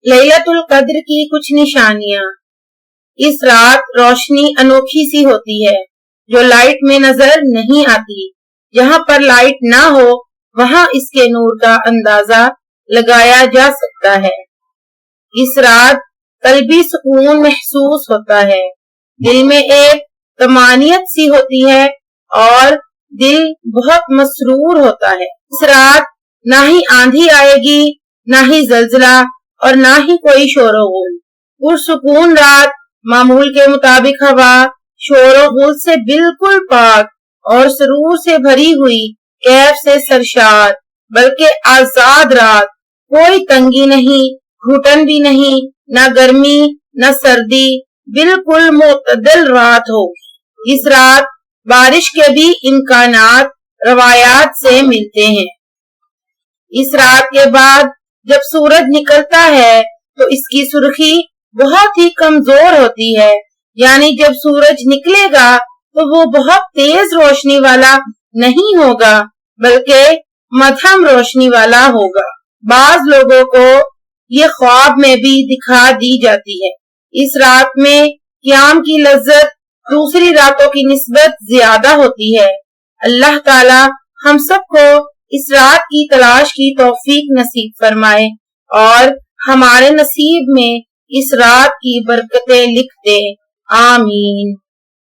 لیلۃ القدر کی کچھ نشانیاں۔ اس رات روشنی انوکھی سی ہوتی ہے جو لائٹ میں نظر نہیں آتی۔ جہاں پر لائٹ نہ ہو وہاں اس کے نور کا اندازہ لگایا جا سکتا ہے۔ اس رات قلبی سکون محسوس ہوتا ہے، دل میں ایک طمانینت سی ہوتی ہے اور دل بہت مسرور ہوتا ہے۔ اس رات نہ ہی آندھی آئے گی، نہ ہی زلزلہ اور نہ ہی کوئی شور و غل۔ پرسکون رات، معمول کے مطابق ہوا شور و غل سے بالکل پاک اور سرور سے بھری ہوئی، کیف سے سرشار بلکہ آزاد رات۔ کوئی تنگی نہیں، گھٹن بھی نہیں، نہ گرمی نہ سردی، بالکل معتدل رات ہوگی۔ اس رات بارش کے بھی امکانات روایات سے ملتے ہیں۔ اس رات کے بعد جب سورج نکلتا ہے تو اس کی سرخی بہت ہی کمزور ہوتی ہے، یعنی جب سورج نکلے گا تو وہ بہت تیز روشنی والا نہیں ہوگا بلکہ مدھم روشنی والا ہوگا۔ بعض لوگوں کو یہ خواب میں بھی دکھا دی جاتی ہے۔ اس رات میں قیام کی لذت دوسری راتوں کی نسبت زیادہ ہوتی ہے۔ اللہ تعالی ہم سب کو اس رات کی تلاش کی توفیق نصیب فرمائے اور ہمارے نصیب میں اس رات کی برکتیں لکھ دے، آمین۔